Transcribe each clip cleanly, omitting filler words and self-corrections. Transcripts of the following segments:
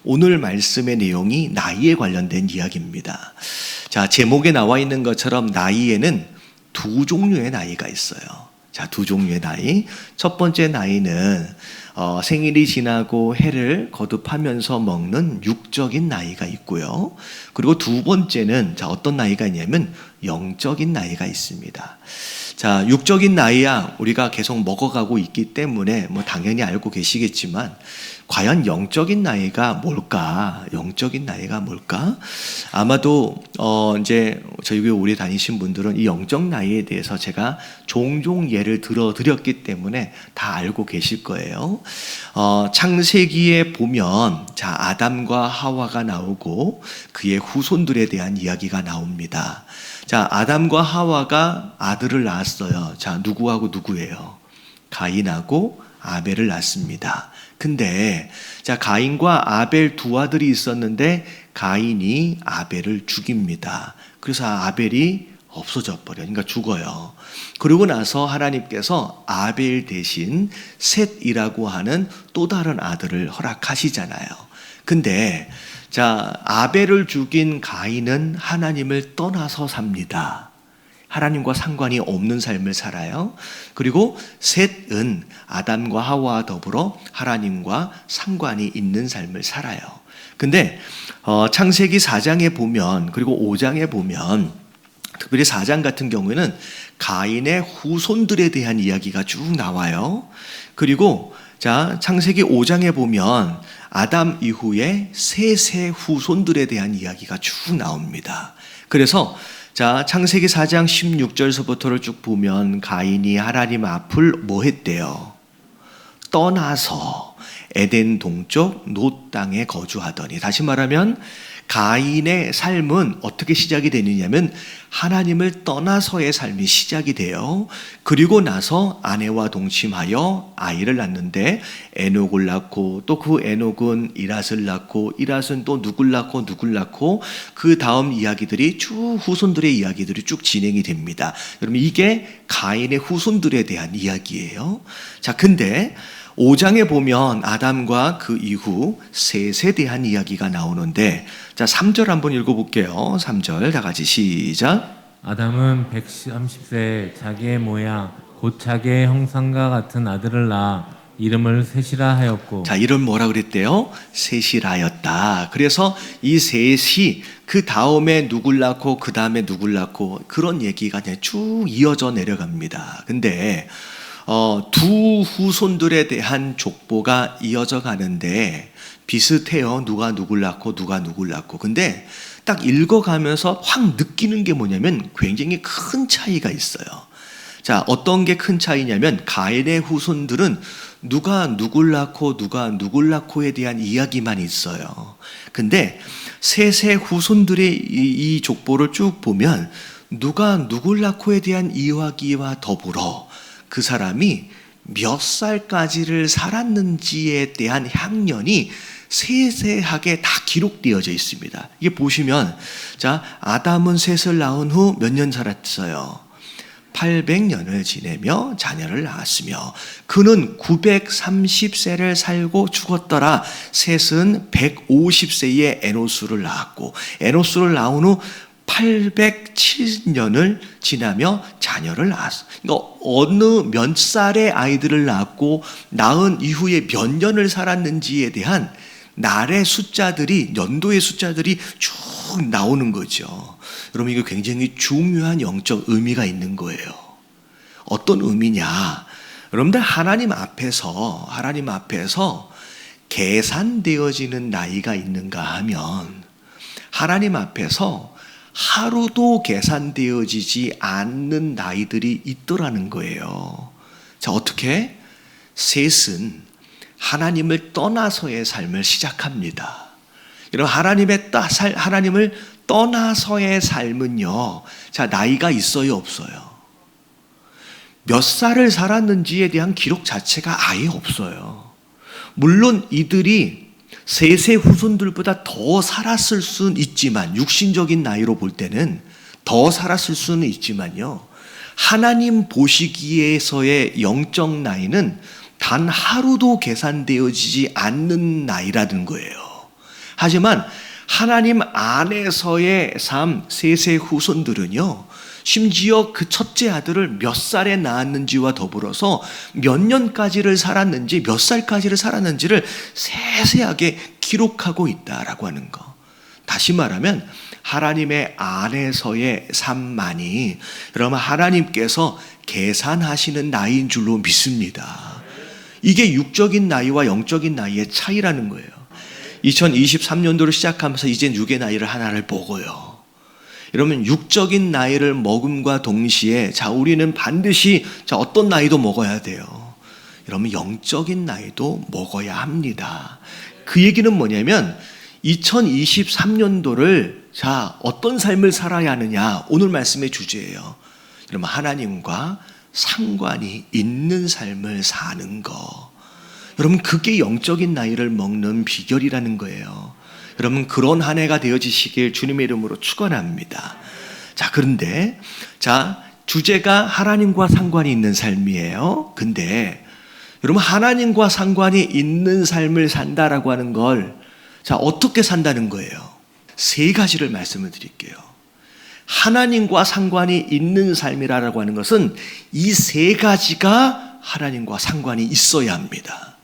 오늘 말씀의 내용이 나이에 관련된 이야기입니다. 자, 제목에 나와 있는 것처럼 나이에는 두 종류의 나이가 있어요. 자, 두 종류의 나이. 첫 번째 나이는 생일이 지나고 해를 거듭하면서 먹는 육적인 나이가 있고요. 그리고 두 번째는 어떤 나이가 있냐면 영적인 나이가 있습니다. 자, 육적인 나이야 우리가 계속 먹어가고 있기 때문에 당연히 알고 계시겠지만 과연 영적인 나이가 뭘까? 영적인 나이가 뭘까? 아마도 이제 저희 교회 오래 다니신 분들은 이 영적 나이에 대해서 제가 종종 예를 들어드렸기 때문에 다 알고 계실 거예요. 창세기에 보면 아담과 하와가 나오고 그의 후손들에 대한 이야기가 나옵니다. 자, 아담과 하와가 아들을 낳았어요. 자, 누구하고 누구예요? 가인하고 아벨을 낳습니다. 근데 가인과 아벨 두 아들이 있었는데 가인이 아벨을 죽입니다. 그래서 아벨이 없어져 버려요. 그러니까 죽어요. 그러고 나서 하나님께서 아벨 대신 셋이라고 하는 또 다른 아들을 허락하시잖아요. 근데 아벨을 죽인 가인은 하나님을 떠나서 삽니다. 하나님과 상관이 없는 삶을 살아요. 그리고 셋은 아담과 하와와 더불어 하나님과 상관이 있는 삶을 살아요. 근데 창세기 4장에 보면, 그리고 5장에 보면, 특별히 4장 같은 경우에는 가인의 후손들에 대한 이야기가 쭉 나와요. 그리고 창세기 5장에 보면 아담 이후에 셋의 후손들에 대한 이야기가 쭉 나옵니다. 그래서 창세기 4장 16절서부터를 쭉 보면 가인이 하나님 앞을 뭐 했대요? 떠나서 에덴 동쪽 놋 땅에 거주하더니, 다시 말하면 가인의 삶은 어떻게 시작이 되느냐면 하나님을 떠나서의 삶이 시작이 돼요. 그리고 나서 아내와 동침하여 아이를 낳는데 에녹을 낳고, 또 그 에녹은 이랏을 낳고, 이랏은 또 누굴 낳고 그 다음 이야기들이 쭉 후손들의 이야기들이 쭉 진행이 됩니다. 여러분, 이게 가인의 후손들에 대한 이야기예요. 자, 근데 5장에 보면 아담과 그 이후 셋에 대한 이야기가 나오는데, 3절 한번 읽어볼게요. 3절 다 같이 시작. 아담은 130세에 자기의 모양 곧 자기의 형상과 같은 아들을 낳아 이름을 셋이라 하였고. 이름 뭐라 그랬대요? 셋이라 하였다. 그래서 이 셋이 그 다음에 누굴 낳고 그 다음에 누굴 낳고 그런 얘기가 쭉 이어져 내려갑니다. 근데 두 후손들에 대한 족보가 이어져 가는데 비슷해요. 누가 누굴 낳고 누가 누굴 낳고. 근데 딱 읽어가면서 확 느끼는 게 뭐냐면 굉장히 큰 차이가 있어요. 어떤 게 큰 차이냐면 가인의 후손들은 누가 누굴 낳고 누가 누굴 낳고에 대한 이야기만 있어요. 근데 셋의 후손들의 이 족보를 쭉 보면 누가 누굴 낳고에 대한 이야기와 더불어 그 사람이 몇 살까지를 살았는지에 대한 향년이 세세하게 다 기록되어져 있습니다. 이게 보시면 아담은 셋을 낳은 후 몇 년 살았어요? 800년을 지내며 자녀를 낳았으며 그는 930세를 살고 죽었더라. 셋은 150세에 에노스를 낳았고 에노스를 낳은 후 807년을 지나며 자녀를 낳았어. 그러니까 어느 몇 살의 아이들을 낳았고 낳은 이후에 몇 년을 살았는지에 대한 날의 숫자들이, 연도의 숫자들이 쭉 나오는 거죠. 여러분, 이거 굉장히 중요한 영적 의미가 있는 거예요. 어떤 의미냐? 여러분들 하나님 앞에서 계산되어지는 나이가 있는가 하면 하나님 앞에서 하루도 계산되어지지 않는 나이들이 있더라는 거예요. 어떻게? 셋은 하나님을 떠나서의 삶을 시작합니다. 여러분, 하나님을 떠나서의 삶은요, 나이가 있어요, 없어요? 몇 살을 살았는지에 대한 기록 자체가 아예 없어요. 물론 이들이 셋의 후손들보다 더 살았을 수는 있지만, 육신적인 나이로 볼 때는 더 살았을 수는 있지만요, 하나님 보시기에서의 영적 나이는 단 하루도 계산되어지지 않는 나이라는 거예요. 하지만 하나님 안에서의 삶, 셋의 후손들은요, 심지어 그 첫째 아들을 몇 살에 낳았는지와 더불어서 몇 년까지를 살았는지, 몇 살까지를 살았는지를 세세하게 기록하고 있다라고 하는 거. 다시 말하면 하나님의 안에서의 삶만이 여러분 하나님께서 계산하시는 나이인 줄로 믿습니다. 이게 육적인 나이와 영적인 나이의 차이라는 거예요. 2023년도를 시작하면서 이제 육의 나이를 하나를 보고요. 이러면 육적인 나이를 먹음과 동시에 우리는 반드시 어떤 나이도 먹어야 돼요. 이러면 영적인 나이도 먹어야 합니다. 그 얘기는 뭐냐면 2023년도를 어떤 삶을 살아야 하느냐, 오늘 말씀의 주제예요. 여러분 하나님과 상관이 있는 삶을 사는 거, 여러분 그게 영적인 나이를 먹는 비결이라는 거예요. 여러분 그런 한 해가 되어지시길 주님의 이름으로 축원합니다. 그런데 주제가 하나님과 상관이 있는 삶이에요. 근데 여러분 하나님과 상관이 있는 삶을 산다라고 하는 걸 어떻게 산다는 거예요? 세 가지를 말씀을 드릴게요. 하나님과 상관이 있는 삶이라고 하는 것은 이 세 가지가 하나님과 상관이 있어야 합니다.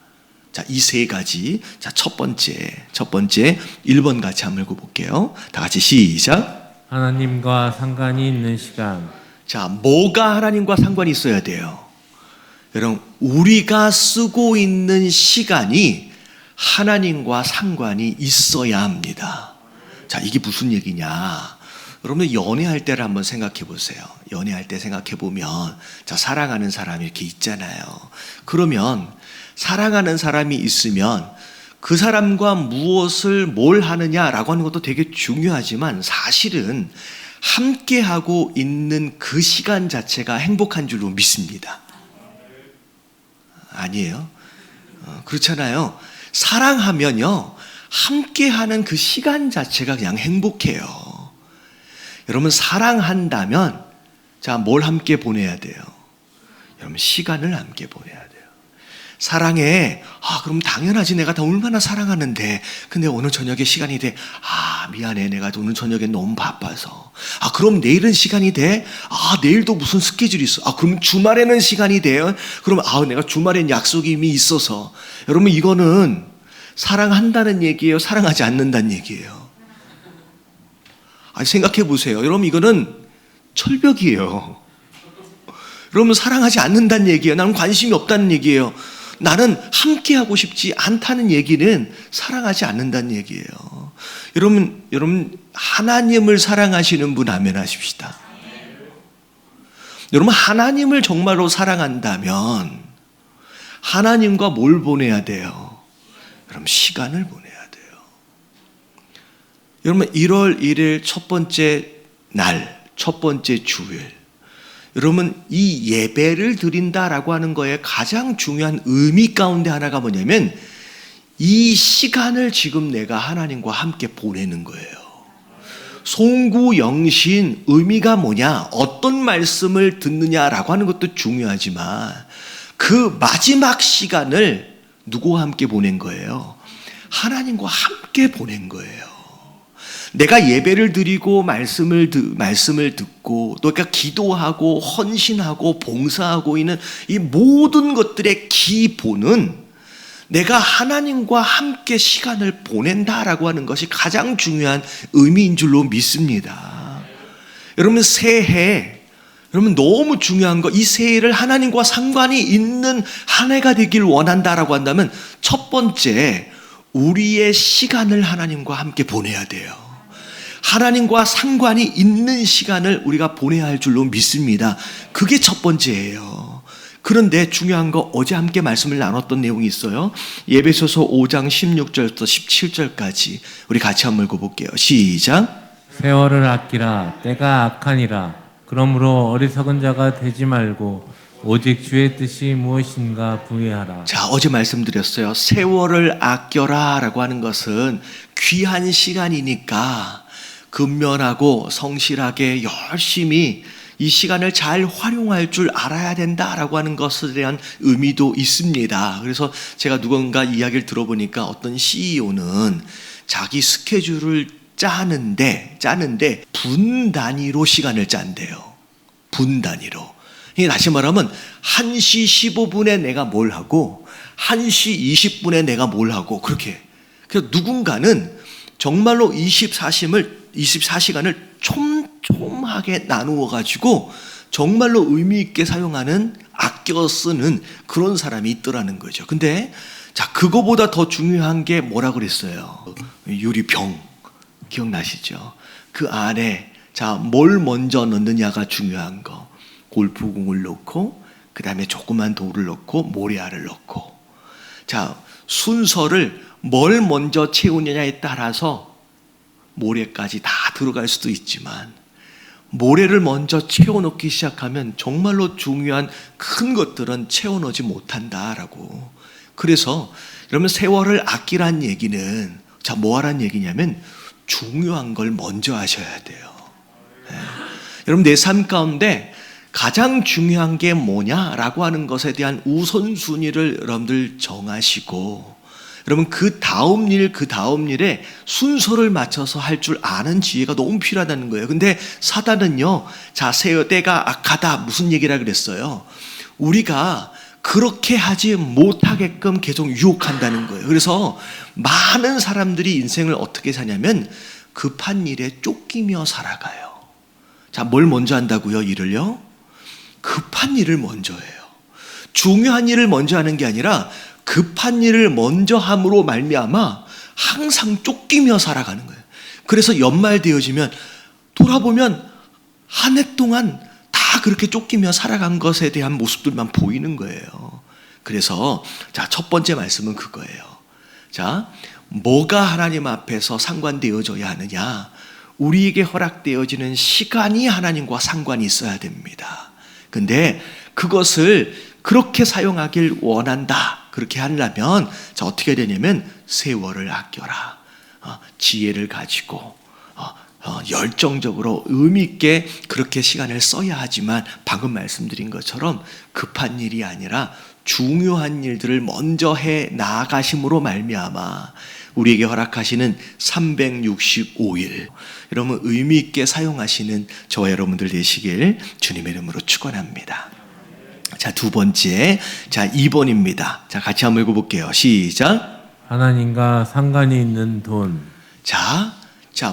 이 세 가지. 첫 번째 1번 같이 한번 읽어볼게요. 다 같이 시작. 하나님과 상관이 있는 시간. 뭐가 하나님과 상관이 있어야 돼요? 여러분, 우리가 쓰고 있는 시간이 하나님과 상관이 있어야 합니다. 이게 무슨 얘기냐? 여러분 연애할 때를 한번 생각해 보세요. 연애할 때 생각해 보면 사랑하는 사람이 이렇게 있잖아요. 그러면 사랑하는 사람이 있으면 그 사람과 뭘 하느냐라고 하는 것도 되게 중요하지만 사실은 함께하고 있는 그 시간 자체가 행복한 줄로 믿습니다. 아니에요? 그렇잖아요. 사랑하면요, 함께하는 그 시간 자체가 그냥 행복해요. 여러분 사랑한다면 뭘 함께 보내야 돼요? 여러분 시간을 함께 보내야 돼요. 사랑해. 그럼 당연하지. 내가 다 얼마나 사랑하는데. 근데 오늘 저녁에 시간이 돼. 미안해. 내가 오늘 저녁에 너무 바빠서. 그럼 내일은 시간이 돼? 내일도 무슨 스케줄이 있어. 그럼 주말에는 시간이 돼요? 그럼 내가 주말엔 약속이 이미 있어서. 여러분 이거는 사랑한다는 얘기예요? 사랑하지 않는다는 얘기예요? 생각해 보세요. 여러분 이거는 철벽이에요. 여러분 사랑하지 않는다는 얘기예요. 나는 관심이 없다는 얘기예요. 나는 함께하고 싶지 않다는 얘기는 사랑하지 않는다는 얘기예요. 여러분 하나님을 사랑하시는 분 아멘 하십시다. 여러분 하나님을 정말로 사랑한다면 하나님과 뭘 보내야 돼요? 그럼 시간을 보내야 돼요. 여러분 1월 1일 첫 번째 날, 첫 번째 주일, 여러분 이 예배를 드린다라고 하는 거에 가장 중요한 의미 가운데 하나가 뭐냐면 이 시간을 지금 내가 하나님과 함께 보내는 거예요. 송구영신 의미가 뭐냐, 어떤 말씀을 듣느냐라고 하는 것도 중요하지만 그 마지막 시간을 누구와 함께 보낸 거예요? 하나님과 함께 보낸 거예요. 내가 예배를 드리고 말씀을 듣고 또 그러니까 기도하고 헌신하고 봉사하고 있는 이 모든 것들의 기본은 내가 하나님과 함께 시간을 보낸다라고 하는 것이 가장 중요한 의미인 줄로 믿습니다. 여러분 새해, 여러분 너무 중요한 거, 이 새해를 하나님과 상관이 있는 한 해가 되길 원한다라고 한다면 첫 번째, 우리의 시간을 하나님과 함께 보내야 돼요. 하나님과 상관이 있는 시간을 우리가 보내야 할 줄로 믿습니다. 그게 첫 번째예요. 그런데 중요한 거 어제 함께 말씀을 나눴던 내용이 있어요. 예배소서 5장 16절부터 17절까지 우리 같이 한번 읽어볼게요. 시작. 세월을 아끼라. 때가 악하니라. 그러므로 어리석은 자가 되지 말고 오직 주의 뜻이 무엇인가 부의하라. 어제 말씀드렸어요. 세월을 아껴라 라고 하는 것은 귀한 시간이니까 근면하고 성실하게 열심히 이 시간을 잘 활용할 줄 알아야 된다라고 하는 것에 대한 의미도 있습니다. 그래서 제가 누군가 이야기를 들어보니까 어떤 CEO는 자기 스케줄을 짜는데 분 단위로 시간을 짠대요. 분 단위로. 이게 다시 말하면 1시 15분에 내가 뭘 하고 1시 20분에 내가 뭘 하고 그렇게. 그래서 누군가는 정말로 24시간을 촘촘하게 나누어 가지고 정말로 의미 있게 사용하는, 아껴 쓰는 그런 사람이 있더라는 거죠. 근데 자, 그거보다 더 중요한 게 뭐라 그랬어요? 유리병 기억나시죠? 그 안에 자, 뭘 먼저 넣느냐가 중요한 거. 골프공을 넣고 그 다음에 조그만 돌을 넣고 모래알을 넣고. 자, 순서를 뭘 먼저 채우느냐에 따라서 모래까지 다 들어갈 수도 있지만 모래를 먼저 채워넣기 시작하면 정말로 중요한 큰 것들은 채워넣지 못한다라고. 그래서 여러분 세월을 아끼란 얘기는 자, 뭐 하란 얘기냐면 중요한 걸 먼저 하셔야 돼요. 네. 여러분 내 삶 가운데 가장 중요한 게 뭐냐라고 하는 것에 대한 우선순위를 여러분들 정하시고 여러분 그 다음 일에 순서를 맞춰서 할 줄 아는 지혜가 너무 필요하다는 거예요. 근데 사단은요, 자, 때가 악하다 무슨 얘기라 그랬어요? 우리가 그렇게 하지 못하게끔 계속 유혹한다는 거예요. 그래서 많은 사람들이 인생을 어떻게 사냐면 급한 일에 쫓기며 살아가요. 자, 뭘 먼저 한다고요? 일을요? 급한 일을 먼저 해요. 중요한 일을 먼저 하는 게 아니라 급한 일을 먼저 함으로 말미암아 항상 쫓기며 살아가는 거예요. 그래서 연말 되어지면 돌아보면 한 해 동안 다 그렇게 쫓기며 살아간 것에 대한 모습들만 보이는 거예요. 그래서 자, 첫 번째 말씀은 그거예요. 자, 뭐가 하나님 앞에서 상관되어져야 하느냐? 우리에게 허락되어지는 시간이 하나님과 상관이 있어야 됩니다. 근데 그것을 그렇게 사용하길 원한다. 그렇게 하려면 자, 어떻게 되냐면 세월을 아껴라. 지혜를 가지고 열정적으로 의미 있게 그렇게 시간을 써야 하지만 방금 말씀드린 것처럼 급한 일이 아니라 중요한 일들을 먼저 해 나가심으로 말미암아 우리에게 허락하시는 365일 여러분 의미 있게 사용하시는 저와 여러분들 되시길 주님의 이름으로 축원합니다. 자, 두 번째, 자, 2번입니다. 자, 같이 한번 읽어볼게요. 시작. 하나님과 상관이 있는 돈. 자,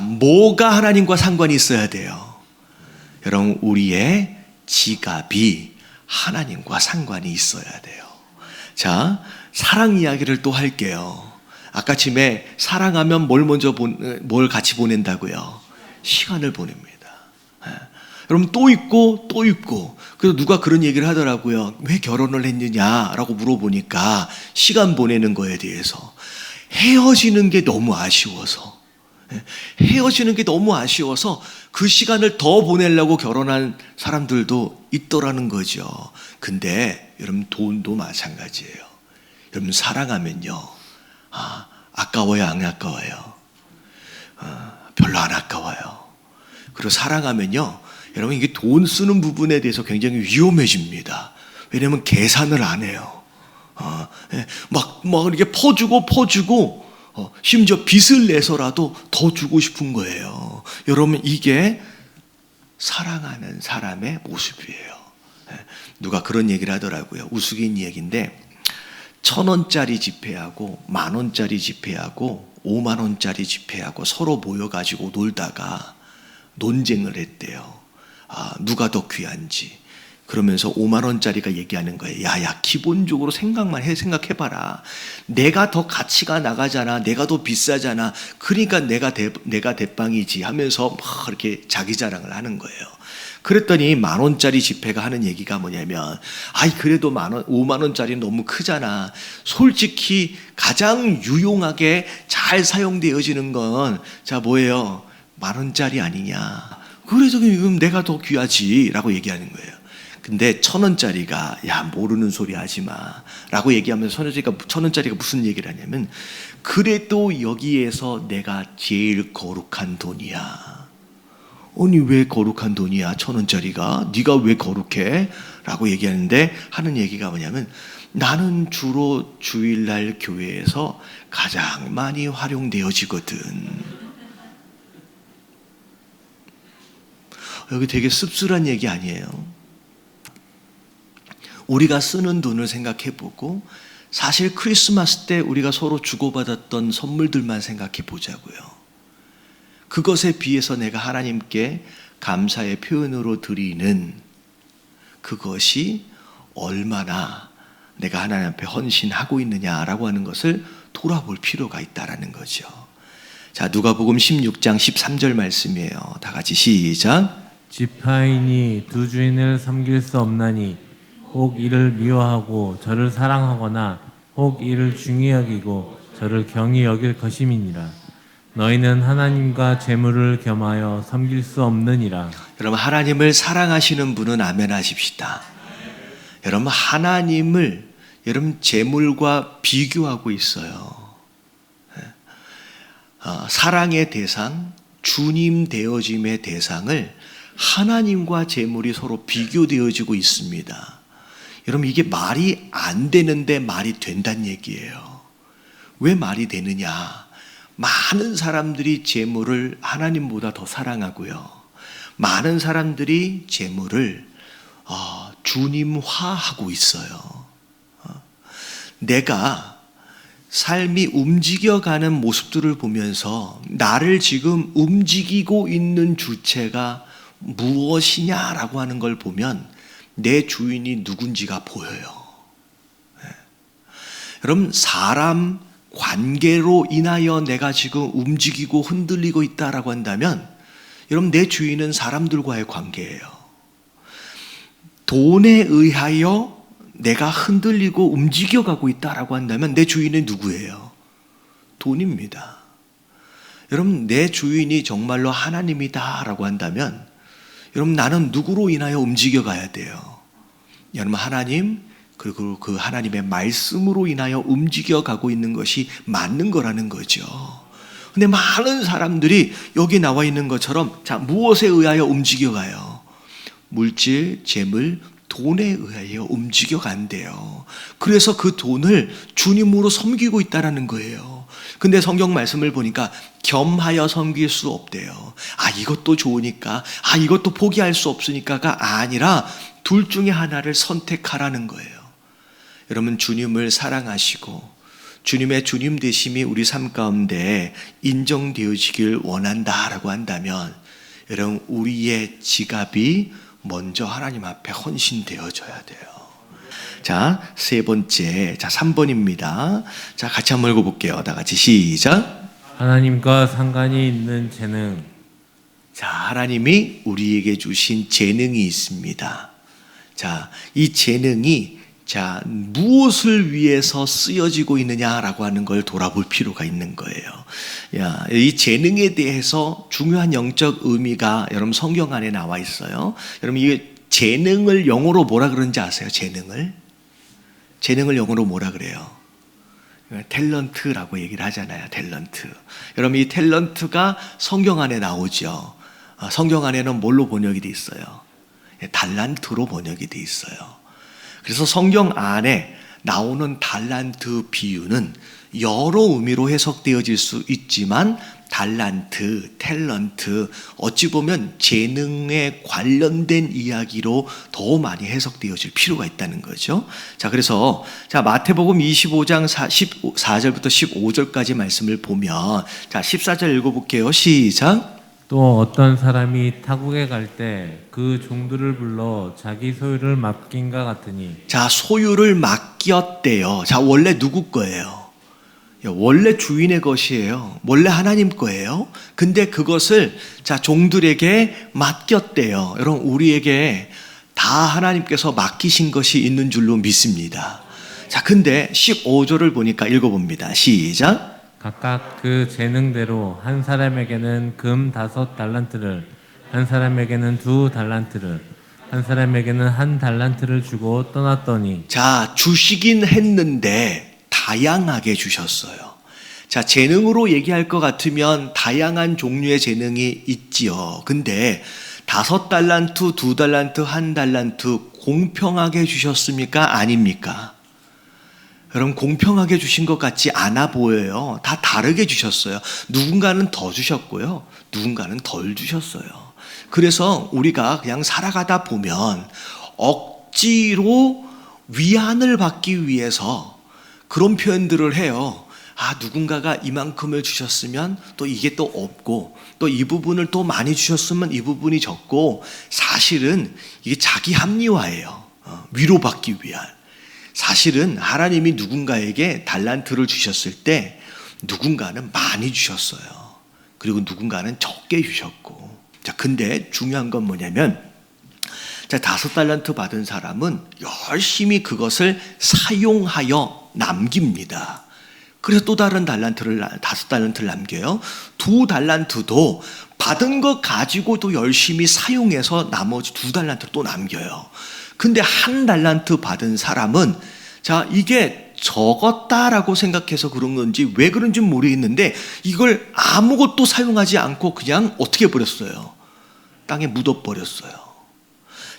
뭐가 하나님과 상관이 있어야 돼요? 여러분, 우리의 지갑이 하나님과 상관이 있어야 돼요. 자, 사랑 이야기를 또 할게요. 아까 침에 사랑하면 뭘 같이 보낸다고요? 시간을 보냅니다. 여러분 또 있고 그래서 누가 그런 얘기를 하더라고요. 왜 결혼을 했느냐라고 물어보니까 시간 보내는 거에 대해서 헤어지는 게 너무 아쉬워서 그 시간을 더 보내려고 결혼한 사람들도 있더라는 거죠. 근데 여러분 돈도 마찬가지예요. 여러분 사랑하면요 아까워요 안 아까워요? 별로 안 아까워요. 그리고 사랑하면요 여러분 이게 돈 쓰는 부분에 대해서 굉장히 위험해집니다. 왜냐하면 계산을 안 해요. 막 이렇게 퍼주고 심지어 빚을 내서라도 더 주고 싶은 거예요. 여러분 이게 사랑하는 사람의 모습이에요. 누가 그런 얘기를 하더라고요. 우스갯 얘기인데 1,000원짜리 지폐하고 10,000원짜리 지폐하고 50,000원짜리 지폐하고 서로 모여가지고 놀다가 논쟁을 했대요. 누가 더 귀한지. 그러면서 50,000원짜리가 얘기하는 거예요. 야, 기본적으로 생각해봐라. 내가 더 가치가 나가잖아. 내가 더 비싸잖아. 그러니까 내가 대빵이지 하면서 막 이렇게 자기 자랑을 하는 거예요. 그랬더니 10,000원짜리 지폐가 하는 얘기가 뭐냐면, 그래도 50,000원짜리는 너무 크잖아. 솔직히 가장 유용하게 잘 사용되어지는 건, 자, 뭐예요? 10,000원짜리 아니냐. 그래서 그럼 내가 더 귀하지라고 얘기하는 거예요. 근데 1,000원짜리가 야 모르는 소리 하지 마라고 얘기하면서 1,000원짜리가 무슨 얘기를 하냐면 그래도 여기에서 내가 제일 거룩한 돈이야. 아니 왜 거룩한 돈이야 1,000원짜리가? 네가 왜 거룩해? 라고 얘기하는데 하는 얘기가 뭐냐면 나는 주로 주일날 교회에서 가장 많이 활용되어지거든. 여기 되게 씁쓸한 얘기 아니에요? 우리가 쓰는 돈을 생각해보고 사실 크리스마스 때 우리가 서로 주고받았던 선물들만 생각해 보자고요. 그것에 비해서 내가 하나님께 감사의 표현으로 드리는 그것이 얼마나 내가 하나님 앞에 헌신하고 있느냐라고 하는 것을 돌아볼 필요가 있다라는 거죠. 자, 누가복음 16장 13절 말씀이에요. 다 같이 시작. 지파인이 두 주인을 섬길 수 없나니 혹 이를 미워하고 저를 사랑하거나 혹 이를 중히 여기고 저를 경히 여길 것임이니라. 너희는 하나님과 재물을 겸하여 섬길 수 없느니라. 여러분, 하나님을 사랑하시는 분은 아멘 하십시다. 여러분, 하나님을 여러분 재물과 비교하고 있어요. 사랑의 대상, 주님 되어짐의 대상을 하나님과 재물이 서로 비교되어지고 있습니다. 여러분, 이게 말이 안 되는데 말이 된다는 얘기예요. 왜 말이 되느냐? 많은 사람들이 재물을 하나님보다 더 사랑하고요. 많은 사람들이 재물을 주님화하고 있어요. 내가 삶이 움직여가는 모습들을 보면서 나를 지금 움직이고 있는 주체가 무엇이냐라고 하는 걸 보면 내 주인이 누군지가 보여요. 여러분, 사람 관계로 인하여 내가 지금 움직이고 흔들리고 있다라고 한다면 여러분, 내 주인은 사람들과의 관계예요. 돈에 의하여 내가 흔들리고 움직여가고 있다라고 한다면 내 주인은 누구예요? 돈입니다. 여러분, 내 주인이 정말로 하나님이다라고 한다면 여러분, 나는 누구로 인하여 움직여가야 돼요? 여러분, 하나님 그리고 그 하나님의 말씀으로 인하여 움직여가고 있는 것이 맞는 거라는 거죠. 근데 많은 사람들이 여기 나와 있는 것처럼 자, 무엇에 의하여 움직여가요? 물질, 재물, 돈에 의하여 움직여간대요. 그래서 그 돈을 주님으로 섬기고 있다는 거예요. 근데 성경 말씀을 보니까 겸하여 섬길 수 없대요. 이것도 좋으니까, 이것도 포기할 수 없으니까가 아니라 둘 중에 하나를 선택하라는 거예요. 여러분, 주님을 사랑하시고 주님의 주님 되심이 우리 삶 가운데 인정되어지길 원한다라고 한다면 여러분, 우리의 지갑이 먼저 하나님 앞에 헌신되어져야 돼요. 자, 세 번째, 자 3번입니다. 자, 같이 한번 읽어볼게요. 다 같이 시작. 하나님과 상관이 있는 재능. 자, 하나님이 우리에게 주신 재능이 있습니다. 자, 이 재능이 자, 무엇을 위해서 쓰여지고 있느냐라고 하는 걸 돌아볼 필요가 있는 거예요. 이 재능에 대해서 중요한 영적 의미가 여러분 성경 안에 나와 있어요. 여러분, 이 재능을 영어로 뭐라 그러는지 아세요? 재능을 영어로 뭐라 그래요? 탤런트라고 얘기를 하잖아요. 탤런트. 여러분, 이 탤런트가 성경 안에 나오죠. 성경 안에는 뭘로 번역이 돼 있어요? 달란트로 번역이 돼 있어요. 그래서 성경 안에 나오는 달란트 비유는 여러 의미로 해석되어질 수 있지만 달란트, 탤런트, 어찌 보면 재능에 관련된 이야기로 더 많이 해석되어질 필요가 있다는 거죠. 자, 그래서 자, 마태복음 25장 14절부터 15절까지 말씀을 보면 자, 14절 읽어볼게요. 시작. 또 어떤 사람이 타국에 갈 때 그 종들을 불러 자기 소유를 맡긴가 같으니. 자, 소유를 맡겼대요. 자, 원래 누구 거예요? 원래 주인의 것이에요. 원래 하나님 거예요. 근데 그것을 자, 종들에게 맡겼대요. 여러분, 우리에게 다 하나님께서 맡기신 것이 있는 줄로 믿습니다. 자, 근데 15절을 보니까 읽어봅니다. 시작. 각각 그 재능대로 한 사람에게는 금 5달란트를, 한 사람에게는 2달란트를, 한 사람에게는 1달란트를 주고 떠났더니. 자, 주시긴 했는데 다양하게 주셨어요. 자, 재능으로 얘기할 것 같으면 다양한 종류의 재능이 있지요. 근데 5달란트, 2달란트, 1달란트 공평하게 주셨습니까? 아닙니까? 여러분, 공평하게 주신 것 같지 않아 보여요. 다 다르게 주셨어요. 누군가는 더 주셨고요, 누군가는 덜 주셨어요. 그래서 우리가 그냥 살아가다 보면 억지로 위안을 받기 위해서 그런 표현들을 해요. 누군가가 이만큼을 주셨으면 또 이게 또 없고, 또 이 부분을 또 많이 주셨으면 이 부분이 적고, 사실은 이게 자기 합리화예요. 위로받기 위한. 사실은 하나님이 누군가에게 달란트를 주셨을 때 누군가는 많이 주셨어요. 그리고 누군가는 적게 주셨고. 자, 근데 중요한 건 뭐냐면, 자, 5달란트 받은 사람은 열심히 그것을 사용하여 남깁니다. 그래서 또 다른 5달란트를 남겨요. 2달란트도 받은 것 가지고 또 열심히 사용해서 나머지 2달란트를 또 남겨요. 근데 1달란트 받은 사람은, 자, 이게 적었다라고 생각해서 그런 건지 왜 그런지 모르겠는데 이걸 아무것도 사용하지 않고 그냥 어떻게 버렸어요? 땅에 묻어버렸어요.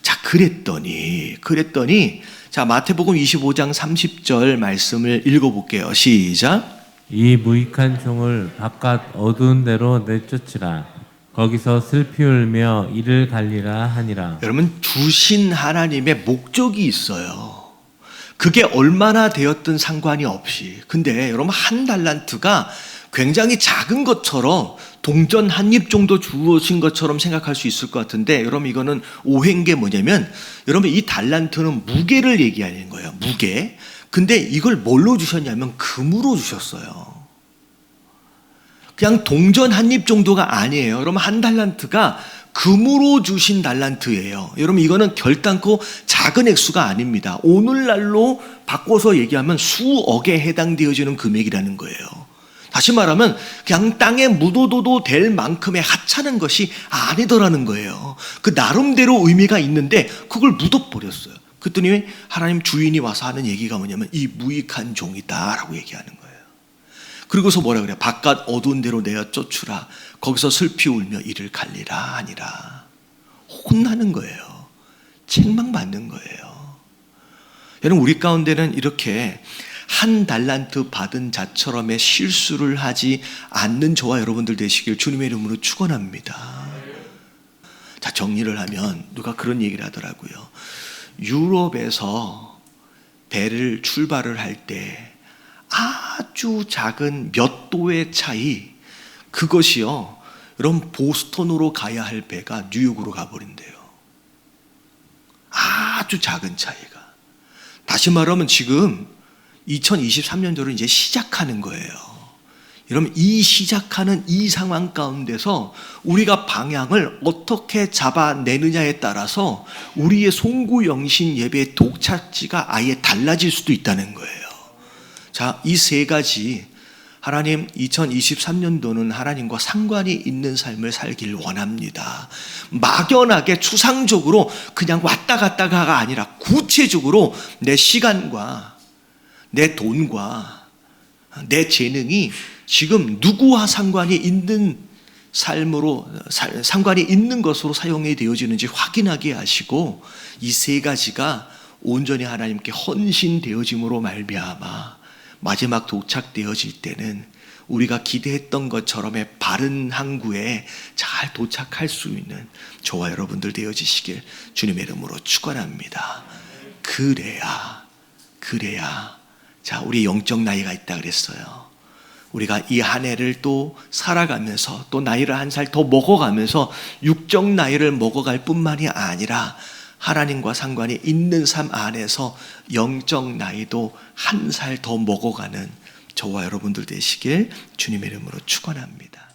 자, 그랬더니 자, 마태복음 25장 30절 말씀을 읽어볼게요. 시작. 이 무익한 종을 바깥 어두운 데로 내쫓으라. 거기서 슬피 울며 이를 갈리라 하니라. 여러분, 주신 하나님의 목적이 있어요. 그게 얼마나 되었든 상관이 없이. 근데 여러분, 1달란트가 굉장히 작은 것처럼, 동전 한 입 정도 주어진 것처럼 생각할 수 있을 것 같은데, 여러분, 이거는 오해인 게 뭐냐면, 여러분, 이 달란트는 무게를 얘기하는 거예요. 무게. 근데 이걸 뭘로 주셨냐면 금으로 주셨어요. 그냥 동전 한 입 정도가 아니에요. 여러분, 1달란트가 금으로 주신 달란트예요. 여러분, 이거는 결단코 작은 액수가 아닙니다. 오늘날로 바꿔서 얘기하면 수억에 해당되어지는 금액이라는 거예요. 다시 말하면 그냥 땅에 묻어둬도 될 만큼의 하찮은 것이 아니더라는 거예요. 그 나름대로 의미가 있는데 그걸 묻어버렸어요. 그랬더니 하나님 주인이 와서 하는 얘기가 뭐냐면 이 무익한 종이다라고 얘기하는 거예요. 그리고서 뭐라 그래요? 바깥 어두운 데로 내어 쫓으라. 거기서 슬피 울며 이를 갈리라 하니라. 혼나는 거예요. 책망받는 거예요. 여러분, 우리 가운데는 이렇게 1달란트 받은 자처럼의 실수를 하지 않는 저와 여러분들 되시길 주님의 이름으로 축원합니다. 자, 정리를 하면 누가 그런 얘기를 하더라고요. 유럽에서 배를 출발을 할 때 아주 작은 몇 도의 차이, 그것이요, 여러분, 보스턴으로 가야 할 배가 뉴욕으로 가버린대요. 아주 작은 차이가. 다시 말하면 지금 2023년도를 이제 시작하는 거예요. 여러분, 이 시작하는 이 상황 가운데서 우리가 방향을 어떻게 잡아내느냐에 따라서 우리의 송구영신 예배의 독착지가 아예 달라질 수도 있다는 거예요. 자, 이 3가지, 하나님 2023년도는 하나님과 상관이 있는 삶을 살길 원합니다. 막연하게 추상적으로 그냥 왔다 갔다가 아니라 구체적으로 내 시간과 내 돈과 내 재능이 지금 누구와 상관이 있는 삶으로, 상관이 있는 것으로 사용이 되어지는지 확인하게 하시고, 이 3가지가 온전히 하나님께 헌신되어짐으로 말미암아 마지막 도착되어질 때는 우리가 기대했던 것처럼의 바른 항구에 잘 도착할 수 있는 저와 여러분들 되어지시길 주님의 이름으로 축원합니다. 그래야 자, 우리 영적 나이가 있다 그랬어요. 우리가 이 한 해를 또 살아가면서 또 나이를 한 살 더 먹어가면서 육적 나이를 먹어갈 뿐만이 아니라 하나님과 상관이 있는 삶 안에서 영적 나이도 한 살 더 먹어가는 저와 여러분들 되시길 주님의 이름으로 축원합니다.